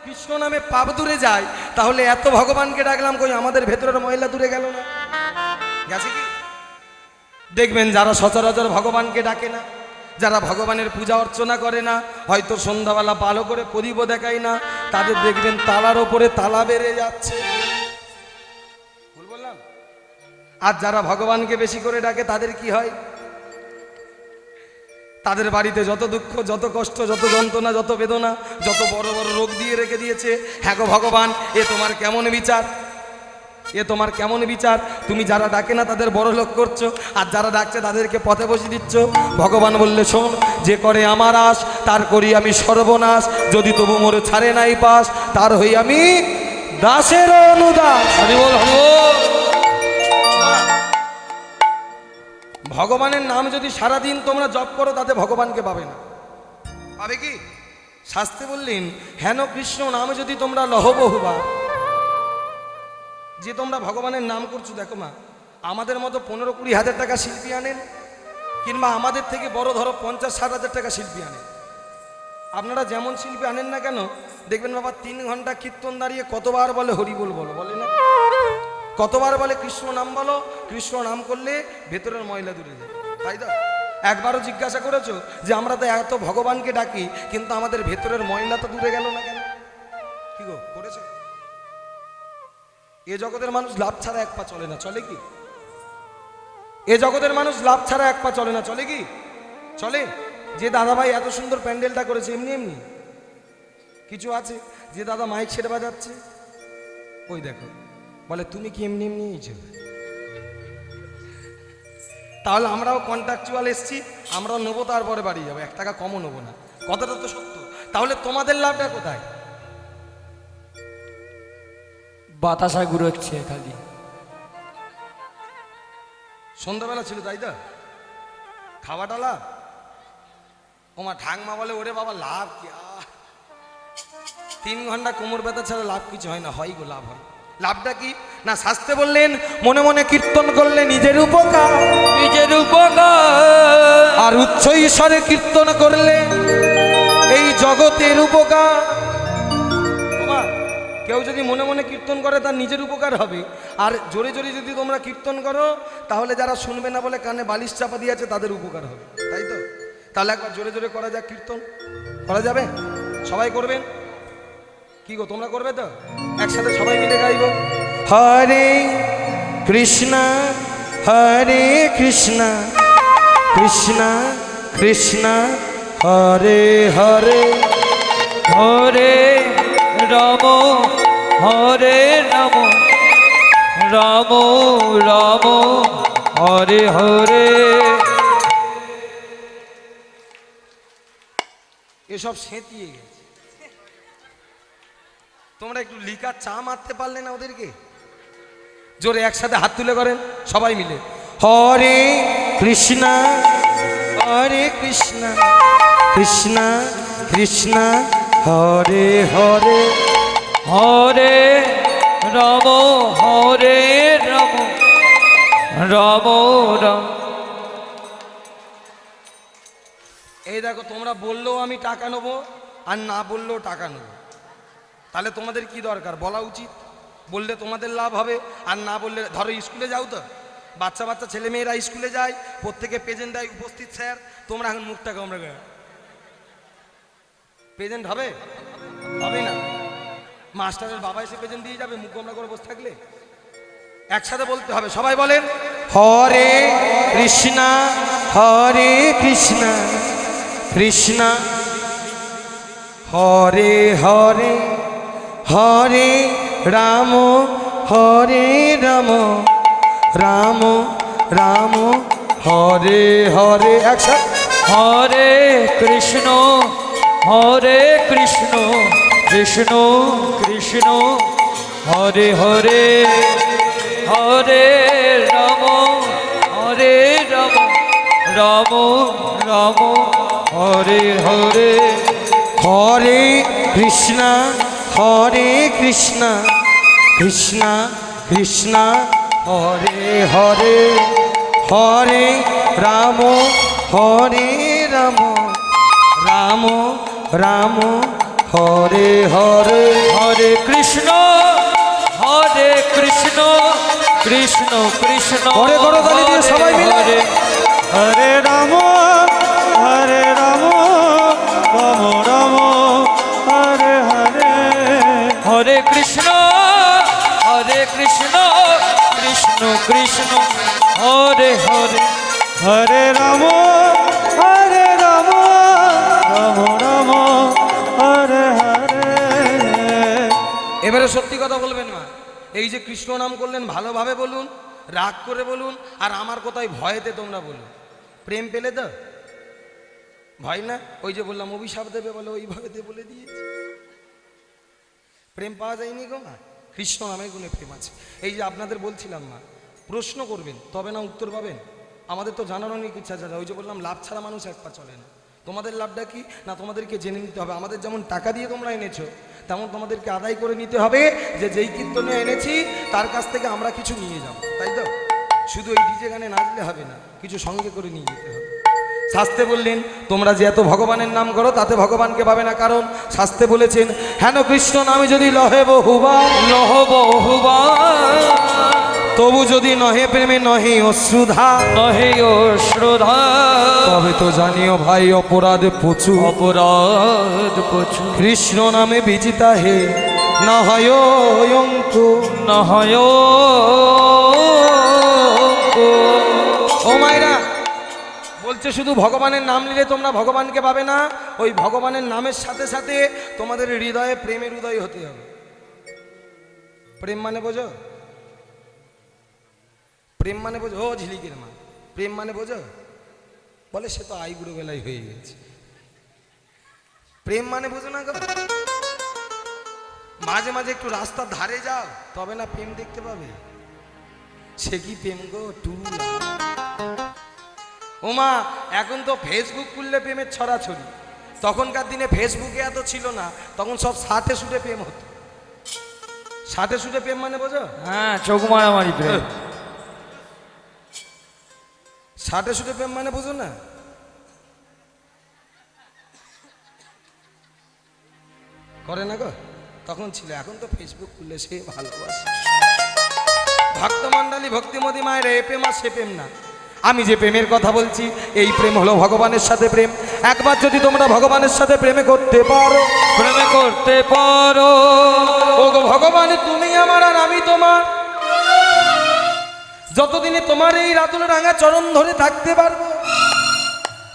কৃষ্ণ নামে পাপ দূরে যায়, তাহলে এত ভগবানকে ডাকলাম, কই আমাদের ভেতরের ময়লা দূরে গেল না? গেছে কি? দেখবেন যারা সচরাচর ভগবানকে ডাকে না, যারা ভগবানের পূজা অর্চনা করে না, হয়তো সন্ধ্যাবেলা ভালো করে প্রদীপও দেখায় না, তাদের দেখবেন তালার ওপরে তালা বেড়ে যাচ্ছে। ভুল বললাম? আর যারা ভগবানকে বেশি করে ডাকে তাদের কি হয়? তাদের বাড়িতে যত দুঃখ, যত কষ্ট, যত যন্ত্রণা, যত বেদনা, যত বড় বড় রোগ দিয়ে রেখে দিয়েছে। হ্যাঁ গো ভগবান, এ তোমার কেমন বিচার? এ তোমার কেমন বিচার? তুমি যারা ডাকে না তাদের বড় লোক করছো, আর যারা ডাকছে তাদেরকে পথে বসিয়ে দিচ্ছ। ভগবান বললে, শোন, যে করে আমার আশ তার করি আমি সর্বনাশ, যদি তবু মোরে ছাড়ে নাই পাস, তার হই আমি দাসের অনুদাস। হরি বল, হরি বল। ভগবানের নাম যদি সারাদিন তোমরা জপ করো, তাতে ভগবানকে পাবে না। পাবে কি? শাস্ত্রে বললেন, হেন কৃষ্ণ নাম যদি তোমরা লহবহুবা, যে তোমরা ভগবানের নাম করছো। দেখো মা, আমাদের মতো 15-20 হাজার টাকা শিল্পী আনেন, কিংবা আমাদের থেকে বড় ধরো 50-60 হাজার টাকা শিল্পী আনেন। আপনারা যেমন শিল্পী আনেন না কেন, দেখবেন বাবা 3 ঘন্টা কীর্তন দাঁড়িয়ে কতবার বলে হরি বল বলো, বলে না? কতবার বলে কৃষ্ণ নাম বলো। কৃষ্ণ নাম করলে ভেতরের ময়লা দূরে যায়, তাই তো? একবারও জিজ্ঞাসা করেছো যে আমরা তো এত ভগবানকে ডাকি, কিন্তু আমাদের ভেতরের ময়লা তো দূরে গেল না কেন? কি গো, করেছো? এ জগতের মানুষ লাভ ছাড়া এক পা চলে না, চলে কি? এ জগতের মানুষ লাভ ছাড়া এক পা চলে না, চলে কি? চলে। যে দাদা ভাই এত সুন্দর প্যান্ডেলটা করেছে, এমনি এমনি কিছু আছে? যে দাদা মাইক ছেড়ে বাজাচ্ছে, ওই দেখো, বলে তুমি কি এমনি এমনি এইছো? তাহলে আমরাও কন্ট্রাকচুয়াল এসছি, আমরাও নেবো, তারপরে বাড়ি যাবো, 1 টাকা কমও নেবো না। কথাটা তো সত্য। তাহলে তোমাদের লাভটা কোথায়? বাতাসা ঘুরোচ্ছে খালি। সন্ধ্যাবেলা ছিল, তাই তো? খাওয়াটা লাভ। ওমা ঠাকমা বলে, ওরে বাবা লাভ কি? 3 ঘন্টা কোমর ব্যথা ছাড়া লাভ কিছু হয় না। হয় গো, লাভ হয়। লাভটা কি? না, শাস্ত্রে বললেন, মনে মনে কীর্তন করলে নিজের উপকার, নিজের উপকার, আর উচ্চ ঈশ্বরে কীর্তন করলে এই জগতের উপকার। বাবা, কেউ যদি মনে মনে কীর্তন করে তার নিজের উপকার হবে, আর জোরে জোরে যদি তোমরা কীর্তন করো, তাহলে যারা শুনবে না বলে কানে বালিশ চাপা দিয়ে আছে তাদের উপকার হবে, তাই তো? তাহলে একবার জোরে জোরে করা যাক, কীর্তন করা যাবে? সবাই করবেন? কি গো, তোমরা করবে তো? একসাথে সবাই মিলে গাইব, হরে কৃষ্ণ হরে কৃষ্ণ কৃষ্ণ কৃষ্ণ হরে হরে, হরে রাম হরে রাম, রাম রাম হরে হরে। এসব সেঁতিয়ে গেছে। তোমরা একটু লিকার চা মারতে পারলে না ওদেরকে? জোরে একসাথে হাত তুলে করেন সবাই মিলে, হরে কৃষ্ণ হরে কৃষ্ণ কৃষ্ণ কৃষ্ণ হরে হরে, হরে রাম হরে রাম, রাম রাম। এই দেখো, তোমরা বললেও আমি টাকা নেবো, আর না বললেও টাকা নেবো। তাহলে তোমাদের কি দরকার? বলা উচিত। বললে তোমাদের লাভ হবে, আর না বললে, ধরো স্কুলে যাও তো, বাচ্চা বাচ্চা ছেলে মেয়েরা স্কুলে যায়, প্রত্যেকে প্রেজেন্ট দেয়, উপস্থিত স্যার। তোমরা এখন মুখটা কামড়ে গেলে প্রেজেন্ট হবে? হবে না। মাস্টারের বাবা এসে প্রেজেন্ট দিয়ে যাবে মুখ কামড়া করে বসে থাকলে? একসাথে বলতে হবে, সবাই বলেন, হরে কৃষ্ণ হরে কৃষ্ণ কৃষ্ণ হরে হরে, হরে রাম হরে রাম, রাম রাম হরে হরে। একসাথে, হরে কৃষ্ণ কৃষ্ণ কৃষ্ণ হরে হরে, হরে রাম রাম রাম হরে হরে, হরে কৃষ্ণ কৃষ্ণ কৃষ্ণ কৃষ্ণ হরে হরে, হরে রাম রাম রাম রাম হরে হরে। হরে কৃষ্ণ কৃষ্ণ কৃষ্ণ করে করো তালি দিয়ে সবাই মিলে। হরে হরে রাম রাম রাম হরে হরে হরে কৃষ্ণ কৃষ্ণ কৃষ্ণ হরে হরে হরে রাম রাম রাম হরে হরে। এবারে সত্যি কথা বলবেন মা, এই যে কৃষ্ণ নাম করলেন ভালোভাবে বলুন, রাগ করে বলুন, আর আমার কথায় ভয়েতে তোমরা বলুন। প্রেম পেলে তো ভয় না, ওই যে বললাম অভিশাপ দেবে বলে ওই ভয়েতে বলে দিয়েছি। প্রেম পাওয়া যায়নি গো মা, কৃষ্ণ নামে গুণে প্রেম আছে। এই যে আপনাদের বলছিলাম মা, প্রশ্ন করবেন তবে না উত্তর পাবেন। আমাদের তো জানার অনেক ইচ্ছা আছে, ওই যে বললাম লাভ ছাড়া মানুষ এক পা চলে না। তোমাদের লাভটা কি না, তোমাদেরকে জেনে নিতে হবে। আমাদের যেমন টাকা দিয়ে তোমরা এনেছো, তেমন তোমাদেরকে আদায় করে নিতে হবে যে যেই কীর্তনে এনেছি তার কাছ থেকে আমরা কিছু নিয়ে যাব, তাই তো? শুধু এই ডিজে গানে নাচলে হবে না, কিছু সঙ্গে করে নিয়ে যেতে হবে। শাস্তে বললেন তোমরা যে এত ভগবানের নাম করো তাতে ভগবানকে পাবে না, কারণ শাস্তে বলেছেন হেন কৃষ্ণ নামে যদি লহে বহুবার লহ বহুবা তবু যদি নহে প্রেমে নহে অশ্রুধা নহে শ্রদ্ধা তবে তো জানিও ভাই অপরাধ প্রচুর। অপরাধ প্রচুর কৃষ্ণ নামে বিজিতা হে না হয় অঙ্ক। না হয় ও মায়েরা বলছে শুধু ভগবানের নাম নিলে তোমরা ভগবানকে পাবে না, ওই ভগবানের নামের সাথে সাথে তোমাদের হৃদয়ে প্রেমের উদয় হতে হবে। প্রেম মানে বোঝো? প্রেম মানে বোঝো? ও ঝিলিকের মা, প্রেম মানে বোঝো? বলে সে তো আইগুড়ো বেলায় হয়ে গেছে। প্রেম মানে বোঝো না গো? মাঝে মাঝে একটু রাস্তার ধারে যাও, তবে না প্রেম দেখতে পাবে। সে কি প্রেম গো? ওমা এখন তো ফেসবুক খুললে প্রেমের ছড়াছড়ি। তখনকার দিনে ফেসবুকে এত ছিল না, তখন সব সাথে সুটে প্রেম হতো। সাথে সুটে প্রেম মানে বোঝো? হ্যাঁ, চোখ মারামারি প্রেম। সাথে সুটে প্রেম মানে বোঝো না? করে না গো? তখন ছিল, এখন তো ফেসবুক খুললে সে ভালোবাসে। ভক্তমণ্ডলী ভক্তিমতী মায়ের এ প্রেম আর সে প্রেম না। আমি যে প্রেমের কথা বলছি এই প্রেম হলো ভগবানের সাথে প্রেম। একবার যদি তোমরা ভগবানের সাথে প্রেমে করতে পারো, প্রেমে করতে পারো, ও গো ভগবান তুমি আমার আর আমি তোমার, যতদিনে তোমার এই রাতুল রাঙা চরণ ধরে থাকতে পারবো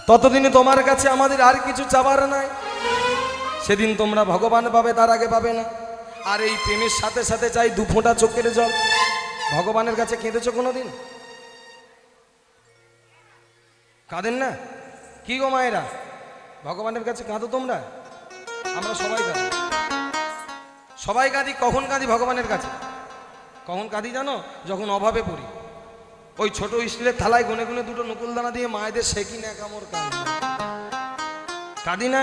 ততদিনে তোমার কাছে আমাদের আর কিছু চাবার নাই। সেদিন তোমরা ভগবান পাবে, তার আগে পাবে না। আর এই প্রেমের সাথে সাথে চাই দু ফোঁটা চোখের জল। ভগবানের কাছে কেঁদেছো কোনোদিন? কাঁদেন না? কি গো মায়েরা, ভগবানের কাছে কাঁদো তোমরা? আমরা সবাই কাঁদি, সবাই কাঁদি। কখন কাঁদি ভগবানের কাছে? কখন কাঁদি জানো? যখন অভাবে পড়ি। ওই ছোট স্টিলের থালায় গুনে গুনে দুটো নকুলদানা দিয়ে মায়েদের সেকি না কামড় কাঁদি না?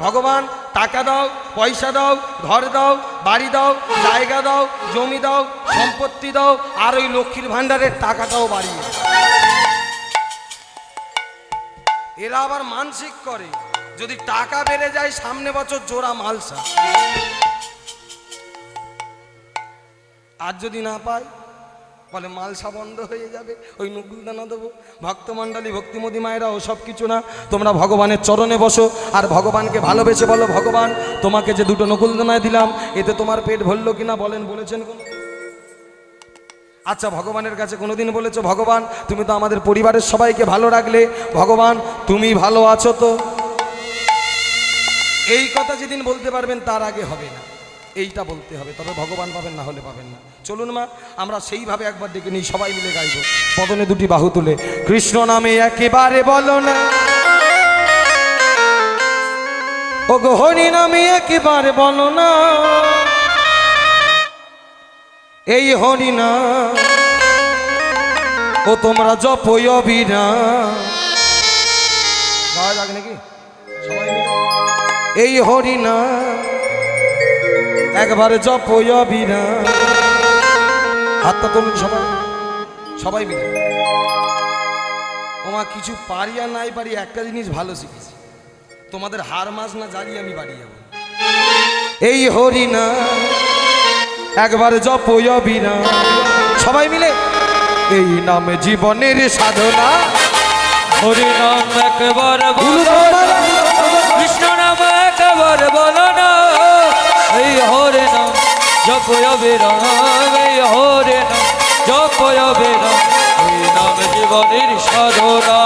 ভগবান টাকা দাও, পয়সা দাও, ঘর দাও, বাড়ি দাও, জায়গা দাও, জমি দাও, সম্পত্তি দাও, আর ওই লক্ষ্মীর ভাণ্ডারের টাকাটাও বাড়িয়ে দাও। এরা আবার মানসিক করে যদি টাকা বেড়ে যায় সামনে বছর জোড়া মালসা, আর যদি না পায় বলে মালসা বন্ধ হয়ে যাবে, ওই নকুলদানা দেবো। ভক্তমণ্ডলী ভক্তিমতী মায়েরা ও সব কিছু না, তোমরা ভগবানের চরণে বসো আর ভগবানকে ভালোবেসে বলো ভগবান তোমাকে যে দুটো নকুলদানায় দিলাম এতে তোমার পেট ভরলো কিনা বলেন, বলেছেন কোনো? আচ্ছা ভগবানের কাছে কোনোদিন বলেছো ভগবান তুমি তো আমাদের পরিবারের সবাইকে ভালো রাখলে, ভগবান তুমি ভালো আছো তো? এই কথা যেদিন বলতে পারবেন তার আগে হবে না, এইটা বলতে হবে, তবে ভগবান পাবেন, না হলে পাবেন না। চলুন মা আমরা সেইভাবে একবার ডেকে নিই, সবাই মিলে গাইব পদনে দুটি বাহু তুলে। কৃষ্ণ নামে একেবারে বলো না, ও গো হরি নামে একেবারে বলো না, এই হরি না ও তোমরা জপই অবিরাম। গাওয়া যাক নাকি সবাই মিলে? এই হরি না একবারে জপই অবিরাম। হাতটা তুলুন সবাই, সবাই মিলে। ওমা কিছু পারি আর নাই পারি একটা জিনিস ভালো শিখেছি, তোমাদের হার মাস না জ্বালিয়ে আমি বাড়ি যাবো। এই হরি না একবার জপ অবিরাম। সবাই মিলে এই নাম জীবনের সাধনা। হরি নাম একবার গুরু বলো না, ধর্ম কৃষ্ণ নাম একবার বলো না, এই হরে নাম জপ অবিরাম, এই হরে নাম জপ অবিরাম, এই নাম জীবনের সাধনা।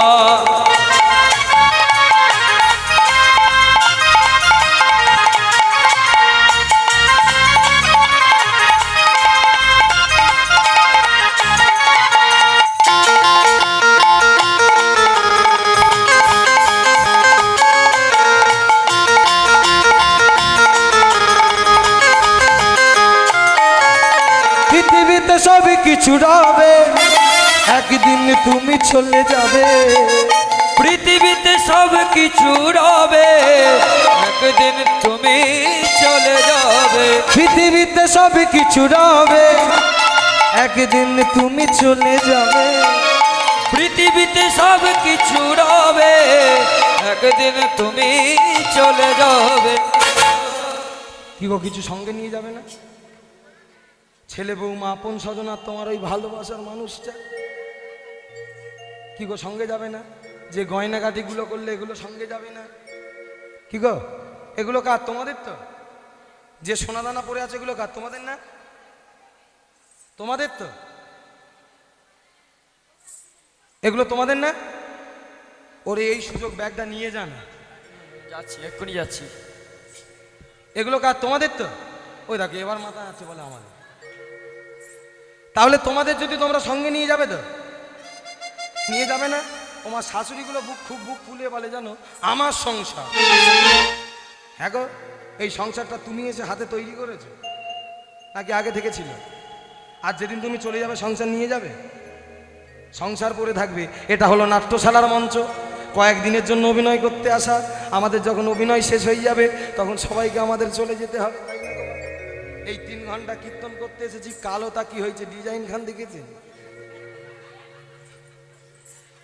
পৃথিবীতে সব কিছু রবে, একদিন তুমি চলে যাবে। পৃথিবীতে সব কিছু রবে, একদিন তুমি চলে যাবে। পৃথিবীতে সব কিছু রবে, একদিন তুমি চলে যাবে। পৃথিবীতে সব কিছু রবে, একদিন তুমি চলে যাবে। কি গো, কিছু সঙ্গে নিয়ে যাবে না? ছেলে বৌমা আপন স্বজন আর তোমার ওই ভালোবাসার মানুষটা, কি গো সঙ্গে যাবে না? যে গয়নাগাটিগুলো করলে এগুলো সঙ্গে যাবে না? কি গো, এগুলো কার? তোমাদের তো। যে সোনা দানা পড়ে আছে এগুলো কার? তোমাদের না? তোমাদের তো। এগুলো তোমাদের না? ওরে এই সুযোগ ব্যাগটা নিয়ে যান। যাচ্ছি, এক্ষুনি যাচ্ছি। এগুলো কার? তোমাদের তো। ওই দেখো এবার মাথা আছে বলে আমাদের। তাহলে তোমাদের যদি তোমরা সঙ্গে নিয়ে যাবে তো? নিয়ে যাবে না? তোমার শাশুড়িগুলো খুব বুক ফুলিয়ে বলে জানো, আমার সংসার। হ্যাঁ গো, এই সংসারটা তুমি এসে হাতে তৈরি করেছো নাকি আগে থেকে ছিল? আর যেদিন তুমি চলে যাবে সংসার নিয়ে যাবে? সংসার পড়ে থাকবে। এটা হলো নাট্যশালার মঞ্চ, কয়েকদিনের জন্য অভিনয় করতে আসা। আমাদের যখন অভিনয় শেষ হয়ে যাবে তখন সবাইকে আমাদের চলে যেতে হবে। এই 3 ঘন্টা কীর্তন করতে এসেছি, কালো তা কি হয়েছে ডিজাইন খান দেখেছে?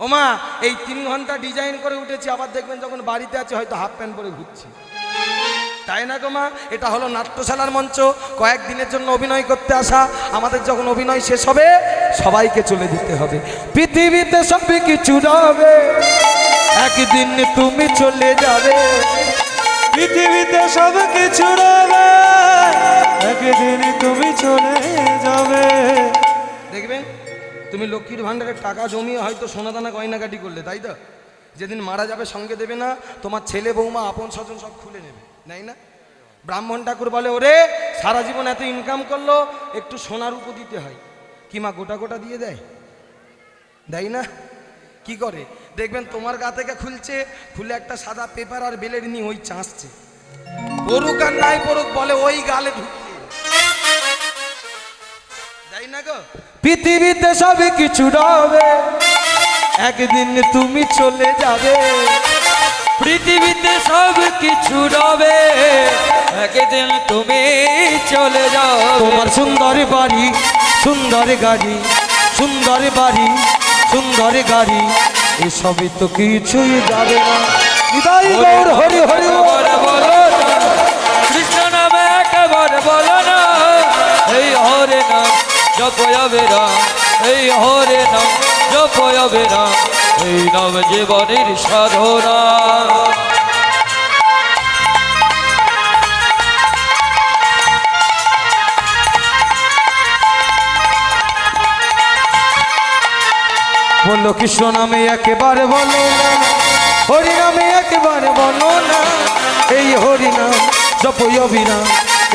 ওমা, এই 3 ঘন্টা ডিজাইন করে উঠেছি, আবার দেখবেন যখন বাড়িতে আছে হয়তো হাফ প্যান্ট পরে ঘুরছি। তাই না গো মা? এটা হলো নাট্যশালার মঞ্চ, কয়েকদিনের জন্য অভিনয় করতে আসা। আমাদের যখন অভিনয় শেষ হবে সবাইকে চলে যেতে হবে। পৃথিবীতে সব কিছু রবে, একদিন তুমি চলে যাবে। পৃথিবীতে সব কিছু রবে, একদিন তুমি চলে যাবে। দেখবেন তুমি লক্ষ্মীর ভাণ্ডারের টাকা জমিয়ে হয়তো সোনাদানা গয়নাগাটি করলে, তাই তো? যেদিন মারা যাবে সঙ্গে দেবে না, তোমার ছেলে বৌমা আপন স্বজন সব খুলে নেবে, নাই না? ব্রাহ্মণ ঠাকুর বলে, ওরে সারা জীবন এত ইনকাম করলো, একটু সোনার উপর দিতে হয়। কি মা গোটা গোটা দিয়ে দেয়? দেয় না? কি করে দেখবেন তোমার গা থেকে খুলছে, খুলে একটা সাদা পেপার আর বেলের নিয়ে ওই চাঁচছে। পড়ুক আর নাই পড়ুক বলে ওই গালে ঢুকছে, তাই না গো? পৃথিবীতে সব কিছু রবে, একদিন তুমি চলে যাবে। পৃথিবীতে সব কিছু রবে, একদিন তুমি চলে যাও। তোমার সুন্দর বাড়ি, সুন্দর গাড়ি, সুন্দর বাড়ি, সুন্দর গাড়ি, এসবই তো কিছুই যাবে না। বিদায় গৌর হরি হরি একবার বলো না, কৃষ্ণ নামে একবার বলো না, এই হরে নাম জপ অবিরাম, এই হরে নাম জপ অবিরাম, এই নাম জীবনের সাধনা। বললো কৃষ্ণ নামে একেবারে বলো না, হরি নামে একেবারে বলো না, এই হরি নাম জপ অবিরাম,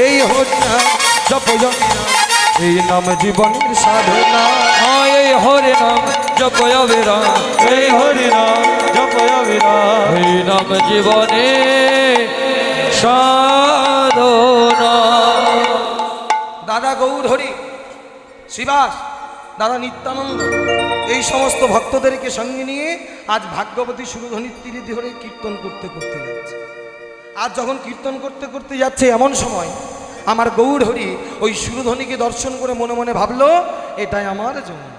এই হরি নাম জপ অবিরাম, এই নাম জীবনের সাধনা। এই হরে নাম জপ অবিরাম, এই হরি নাম জপ অবিরাম, এই নাম জীবনে সাধনা। দাদা গৌর হরি, শিবাস, দাদা নিত্যানন্দ, এই সমস্ত ভক্তদেরকে সঙ্গে নিয়ে আজ ভাগ্যবতী সুরধ্বনির তীরে ধরে কীর্তন করতে করতে যাচ্ছে। আজ যখন কীর্তন করতে করতে যাচ্ছে এমন সময় আমার গৌর হরি ওই সুরধ্বনিকে দর্শন করে মনে মনে ভাবলো এটাই আমার যমুনা।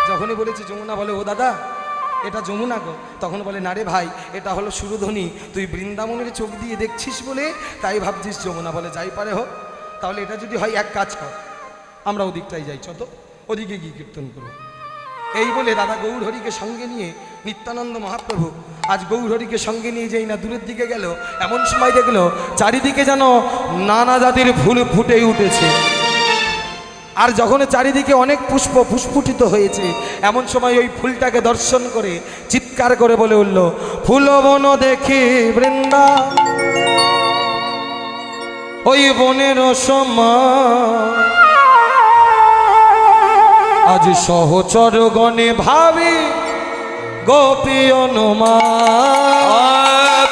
যখনই বলেছি যমুনা, বলে ও দাদা এটা যমুনা গো। তখন বলে না রে ভাই, এটা হলো সুরধ্বনি, তুই বৃন্দাবনের চোখ দিয়ে দেখছিস বলে তাই ভাবছিস যমুনা। বলে যাই পারে হোক, তাহলে এটা যদি হয় এক কাজ কর, আমরা ওদিকটাই যাই, চত ওদিকে গিয়ে কীর্তন করব। এই বলে দাদা গৌরহরিকে সঙ্গে নিয়ে নিত্যানন্দ মহাপ্রভু আজ গৌরহরিকে সঙ্গে নিয়ে যেই না দূরের দিকে গেল, এমন সময় দেখলো চারিদিকে যেন নানা জাতির ফুল ফুটে উঠেছে। আর যখন চারিদিকে অনেক পুষ্প পুষ্পুটিত হয়েছে, এমন সময় ওই ফুলটাকে দর্শন করে চিৎকার করে বলে উঠল, ফুলবন দেখি বৃন্দা ওই বনের সময়, আজ সহচর গণে ভাবি গোপী অনুমান।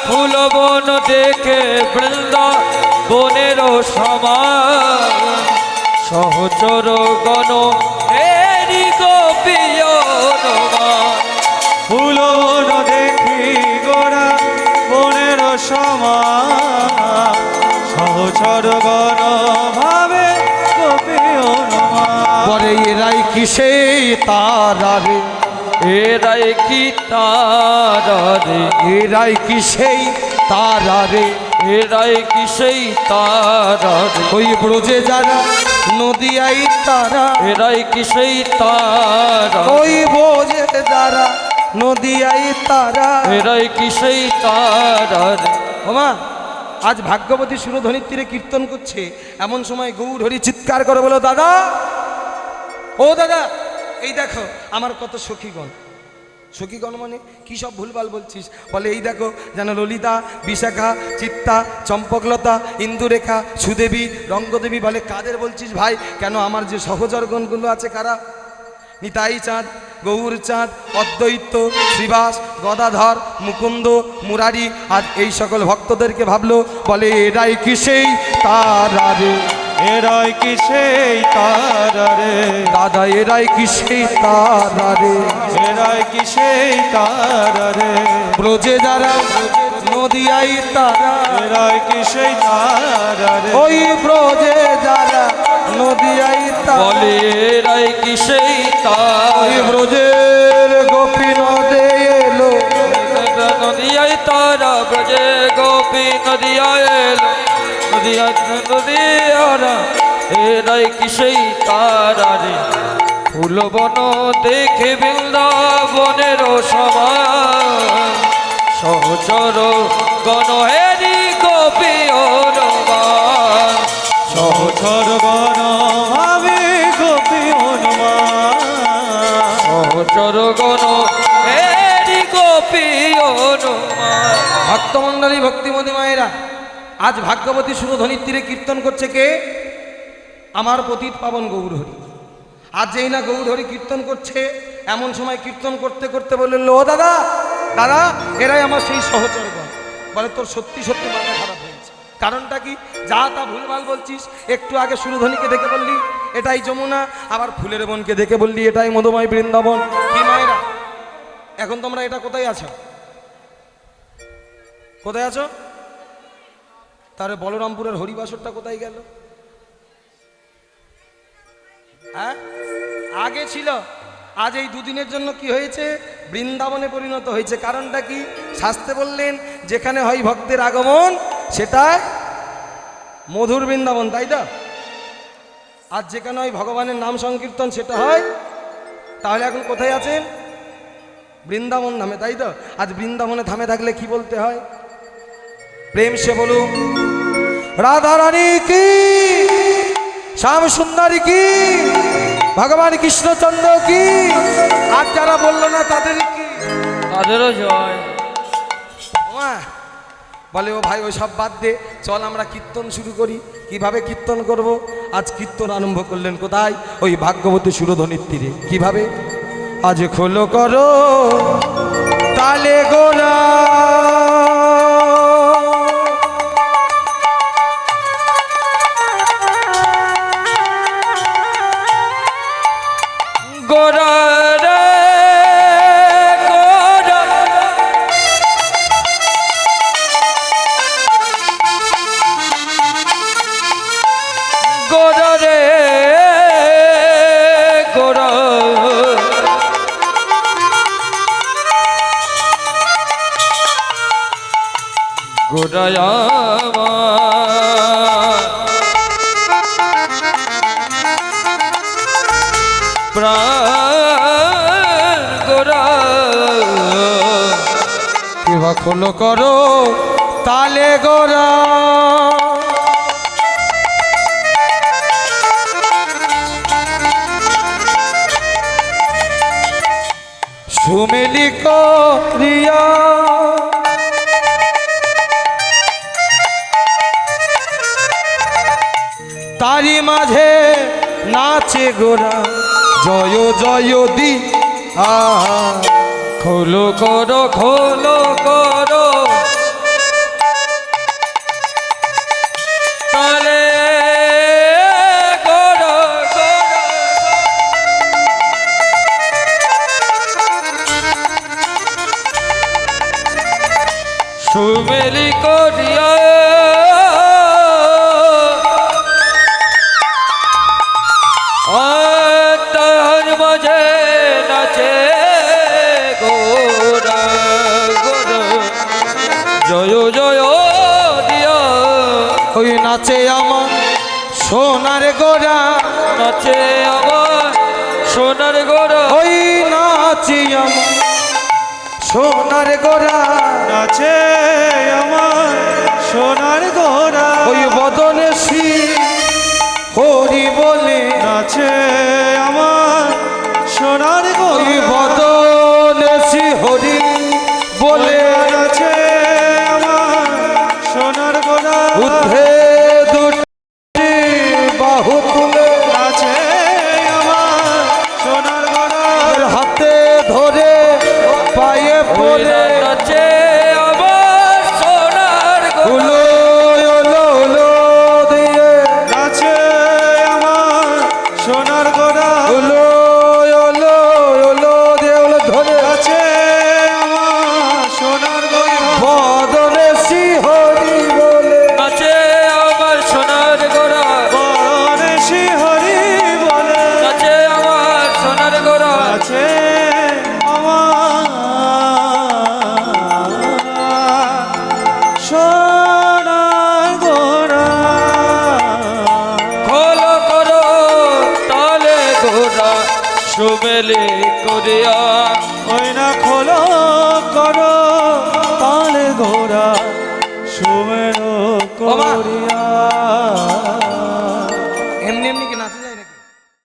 ফুল বন দেখে বৃন্দা বনের সমান, সহচর গণ এরি গোপী অনুমান। ফুল বন দেখি গোরা বনের সমান, সহচর গণ ভাবে গোপী অনুমান। পরে এরাই কি সেই তারা রে, এরাই কি তারা রে, এরাই কি সেই তারা রে, এরাই কি সেই তারা রে, ওই ব্রজে যারা নদিয়াই তারা, এরাই কি সেই তারা, ওই ব্রজে যারা নদিয়াই তারা। এরাই কি সেই তারা রে। ওমা আজ ভাগ্যবতী সুরধ্বনির তীরে কীর্তন করছে, এমন সময় গৌরহরি চিৎকার করে বলো, দাদা ও দাদা, এই দেখো আমার কত সখীগণ। সখীগণ মানে কী সব ভুলভাল বলছিস? বলে এই দেখো যেন ললিতা, বিশাখা, চিত্তা, চম্পকলতা, ইন্দুরেখা, সুদেবী, রঙ্গদেবী। বলে কাদের বলছিস ভাই? কেন আমার যে সহচরগণগুলো আছে কারা? নিতাই চাঁদ, গৌর চাঁদ, অদ্বৈত, শ্রীবাস, গদাধর, মুকুন্দ, মুরারি। আজ এই সকল ভক্তদেরকে ভাবলো, বলে এরাই কি সেই তারা রে, এরাই কি সেই তারা রে, দাদা এরাই কি সেই তারা রে, এরাই কি সেই তারা রে, ব্রজে যারা নদিয়াই তারা, এরাই কি সেই তারা রে, ওই ব্রজে যারা নদিয়াই তারা। বলে এরাই কি সেই তারা, ওই ব্রজের গোপী নদে এলো, নদিয়াই তারা, ব্রজে গোপী নদিয়া এলো, নদিয়া নদিয়ারা, এরাই কি সেই তারা রে। ফুল বন দেখে বৃন্দাবনের সমান, সহচর গণ হেরি গোপী অনুমান, সহচর গণ ভাবে গোপী অনুমান, সহচর গণ হেরি গোপী অনুমান। ভক্তমণ্ডলী ভক্তিমতী মায়েরা, আজ ভাগ্যবতী সুরধ্বনির তীরে কীর্তন করছে কে? আমার পতিত পাবন গৌরহরি। আজ যেই না গৌরহরি কীর্তন করছে, এমন সময় কীর্তন করতে করতে বলল, ও দাদা দাদা এরাই আমার সেই সহচরগণ। বলে তোর সত্যি সত্যি মাথা খারাপ হয়েছে। কারণটা কি? যা তা ভুলভাল বলছিস। একটু আগে সুরধ্বনিকে দেখে বললি এটাই যমুনা, আবার ফুলের বনকে দেখে বললি এটাই মধুময় বৃন্দাবন। কি মায়েরা, এখন তোমরা এটা কোথায় আছো? কোথায় আছো? তাহলে বলরামপুরের হরিবাসরটা কোথায় গেল? হ্যাঁ আগে ছিল, আজ এই দুদিনের জন্য কি হয়েছে? বৃন্দাবনে পরিণত হয়েছে। কারণটা কি? শাস্ত্রে বললেন যেখানে হয় ভক্তের আগমন সেটা মধুর বৃন্দাবন, তাই তো? আজ যেখানে হয় ভগবানের নাম সংকীর্তন সেটা হয়, তাহলে এখন কোথায় আছেন? বৃন্দাবন ধামে, তাই তো? আজ বৃন্দাবনে থামে থাকলে কি বলতে হয়? প্রেম সে বলুন রাধা রানী কি, শ্যাম সুন্দরী কি, ভগবান কৃষ্ণচন্দ্র কি। আর যারা বললো না তাদের কি? তাদেরও জয়। ওমা, বলে ও ভাই ওই সব বাদ দে, চল আমরা কীর্তন শুরু করি। কিভাবে কীর্তন করব? আজ কীর্তন আরম্ভ করলেন কোথায়? ওই ভাগ্যবতী সুরধ্বনির তীরে। কিভাবে? আজ খোলো করো তালে গোরা, গোরা রে গোরা, গোরা রে গোরা, গোরা আমার প্রাণ গোরা কিবা খোলো করো তালে গোরা সুমেলি করিয়া তারি মাঝে নাচে গোরা জয় জয় দি খোলো করো খোলো করো তালে গোরা গোরা সুমেলি করিয়া তার মাঝে নাচে গোরা গোরা জয় জয় দিয়া ওই নাচে আমার সোনার গোরা নাচে আমার সোনার গোরা ওই নাচে আমার সোনার গোরা নাচে আমার সোনার গোরা ওই বদনে শ্রী হরি বলে নাচে আমার সোনার ওই গোরা বদনে শ্রী হরি বলে নাচে আমার সোনার গোরা উদ্ধে দুটি বাহু তুলে নাচে আমার সোনার গোরা হাতে ধরে পায়ে ওই পড়ে নাচে আমার সোনার গোরা উলো উলো উলো দিয়ে নাচে আমার সোনার গোরা উলো উলো উলো দিয়ে উলো ধরে নাচে আমার সোনার গোরা বদনে শ্রী হরি বলে নাচে আমার সোনার গোরা বরণেশী হরি বলে নাচে আমার সোনার গোরা নাচে আমার সোনার গোরা খোলো করো তালে গোরা সুমেলি করিয়া ওই না খোলো